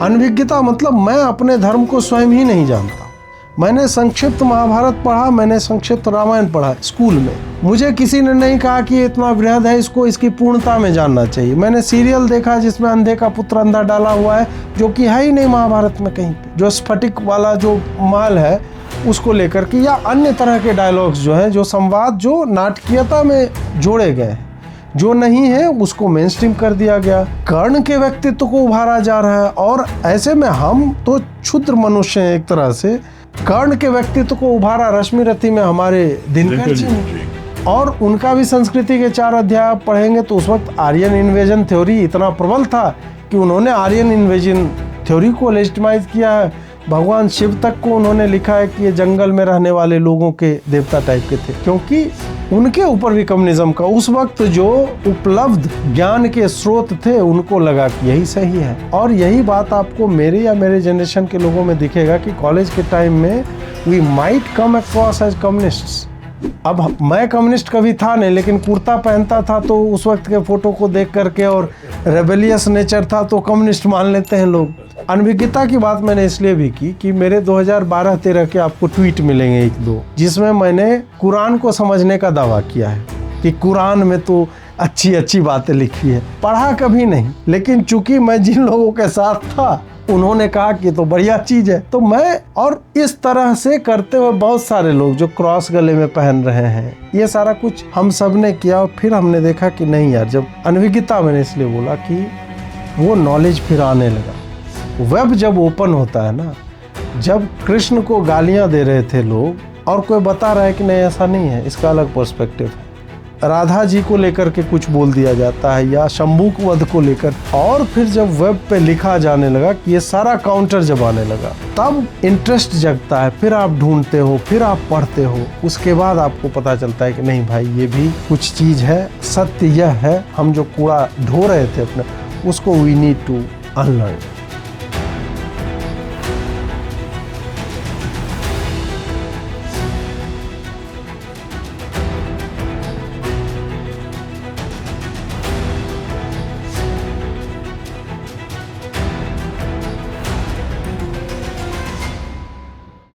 अनभिज्ञता मतलब मैं अपने धर्म को स्वयं ही नहीं जानता। मैंने संक्षिप्त महाभारत पढ़ा, मैंने संक्षिप्त रामायण पढ़ा स्कूल में। मुझे किसी ने नहीं कहा कि इतना बृहद है, इसको इसकी पूर्णता में जानना चाहिए। मैंने सीरियल देखा जिसमें अंधे का पुत्र अंधा डाला हुआ है, जो कि है ही नहीं महाभारत में कहीं पे। जो स्फटिक वाला जो महल है उसको लेकर के, या अन्य तरह के डायलॉग्स जो हैं, जो संवाद जो नाटकीयता में जोड़े गए हैं, जो नहीं है उसको मेन स्ट्रीम कर दिया गया। कर्ण के व्यक्तित्व को उभारा जा रहा है, और ऐसे में हम तो क्षुद्र मनुष्य हैं एक तरह से। कर्ण के व्यक्तित्व को उभारा रश्मि रथी में हमारे दिनकर जी ने, और उनका भी संस्कृति के 4 अध्याय आप पढ़ेंगे तो उस वक्त आर्यन इन्वेजन थ्योरी इतना प्रबल था कि उन्होंने आर्यन इन्वेजन थ्योरी को लेजिटिमाइज किया है। भगवान शिव तक को उन्होंने लिखा है कि ये जंगल में रहने वाले लोगों के देवता टाइप के थे, क्योंकि उनके ऊपर भी कम्युनिज्म का उस वक्त जो उपलब्ध ज्ञान के स्रोत थे उनको लगा कि यही सही है। और यही बात आपको मेरे या मेरे जनरेशन के लोगों में दिखेगा कि कॉलेज के टाइम में we might come across as communists. अब मैं कम्युनिस्ट कभी था नहीं, लेकिन कुर्ता पहनता था तो उस वक्त के फोटो को देख करके, और रेबेलियस नेचर था तो कम्युनिस्ट मान लेते हैं लोग। अनभिज्ञता की बात मैंने इसलिए भी की कि मेरे 2012-13 के आपको ट्वीट मिलेंगे 1-2, जिसमें मैंने कुरान को समझने का दावा किया है कि कुरान में तो अच्छी अच्छी बातें लिखी है। पढ़ा कभी नहीं, लेकिन चूंकि मैं जिन लोगों के साथ था उन्होंने कहा कि तो बढ़िया चीज है, तो मैं, और इस तरह से करते हुए बहुत सारे लोग जो क्रॉस गले में पहन रहे हैं, ये सारा कुछ हम सब ने किया। और फिर हमने देखा कि नहीं यार, जब अनभिज्ञता, मैंने इसलिए बोला कि वो नॉलेज फिर आने लगा। वेब जब ओपन होता है ना, जब कृष्ण को गालियां दे रहे थे लोग और कोई बता रहा है कि नहीं ऐसा नहीं है, इसका अलग पर्सपेक्टिव है, राधा जी को लेकर के कुछ बोल दिया जाता है या शंभुक वध को लेकर, और फिर जब वेब पे लिखा जाने लगा कि ये सारा काउंटर जब आने लगा, तब इंटरेस्ट जगता है। फिर आप ढूंढते हो, फिर आप पढ़ते हो, उसके बाद आपको पता चलता है कि नहीं भाई ये भी कुछ चीज है। सत्य यह है, हम जो कूड़ा ढो रहे थे अपने, उसको वी नीड टू अनलर्न।